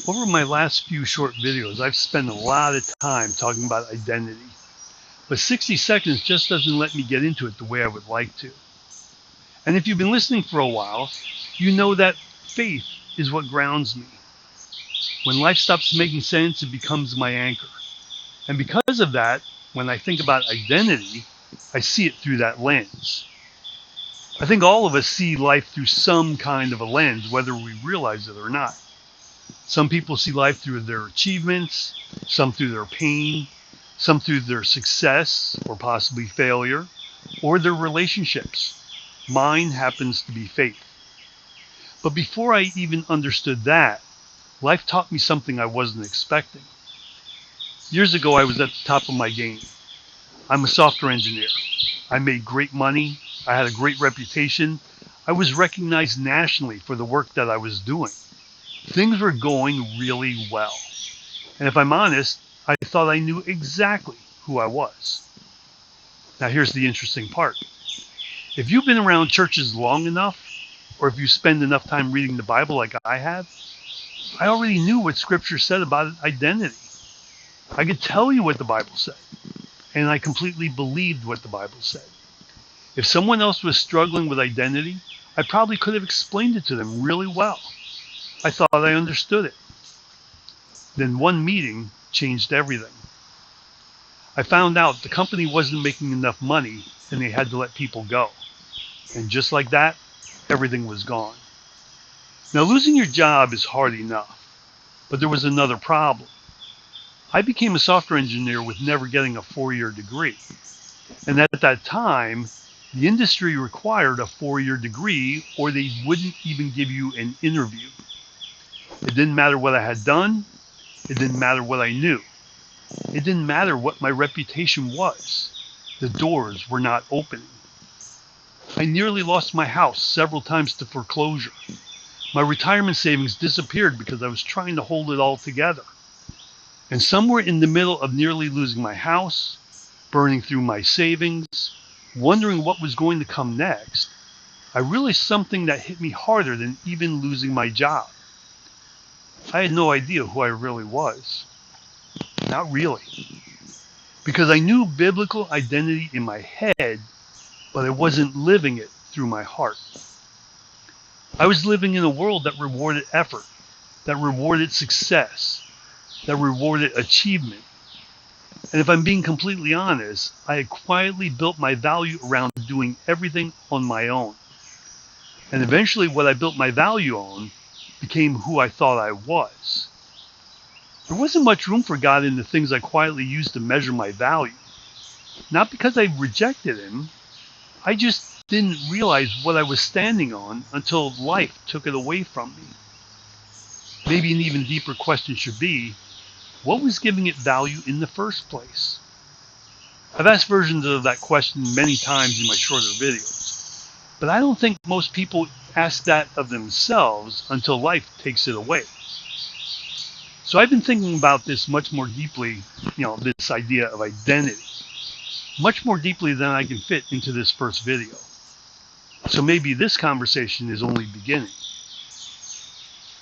Over my last few short videos, I've spent a lot of time talking about identity, but 60 seconds just doesn't let me get into it the way I would like to. And if you've been listening for a while, you know that faith is what grounds me. When life stops making sense, it becomes my anchor. And because of that, when I think about identity, I see it through that lens. I think all of us see life through some kind of a lens, whether we realize it or not. Some people see life through their achievements, some through their pain, some through their success or possibly failure, or their relationships. Mine happens to be faith. But before I even understood that, life taught me something I wasn't expecting. Years ago, I was at the top of my game. I'm a software engineer. I made great money. I had a great reputation. I was recognized nationally for the work that I was doing. Things were going really well. And if I'm honest, I thought I knew exactly who I was. Now here's the interesting part. If you've been around churches long enough, or if you spend enough time reading the Bible like I have, I already knew what Scripture said about identity. I could tell you what the Bible said, and I completely believed what the Bible said. If someone else was struggling with identity, I probably could have explained it to them really well. I thought I understood it. Then one meeting changed everything. I found out the company wasn't making enough money and they had to let people go. And just like that, everything was gone. Now, losing your job is hard enough, but there was another problem. I became a software engineer with never getting a 4-year degree. And at that time, the industry required a 4-year degree or they wouldn't even give you an interview. It didn't matter what I had done. It didn't matter what I knew. It didn't matter what my reputation was. The doors were not opening. I nearly lost my house several times to foreclosure. My retirement savings disappeared because I was trying to hold it all together. And somewhere in the middle of nearly losing my house, burning through my savings, wondering what was going to come next, I realized something that hit me harder than even losing my job. I had no idea who I really was. Not really. Because I knew biblical identity in my head, but I wasn't living it through my heart. I was living in a world that rewarded effort, that rewarded success, that rewarded achievement. And if I'm being completely honest, I had quietly built my value around doing everything on my own. And eventually what I built my value on became who I thought I was. There wasn't much room for God in the things I quietly used to measure my value. Not because I rejected Him, I just didn't realize what I was standing on until life took it away from me. Maybe an even deeper question should be, what was giving it value in the first place? I've asked versions of that question many times in my shorter videos, but I don't think most people ask that of themselves until life takes it away. So I've been thinking about this much more deeply, this idea of identity, much more deeply than I can fit into this first video. So maybe this conversation is only beginning.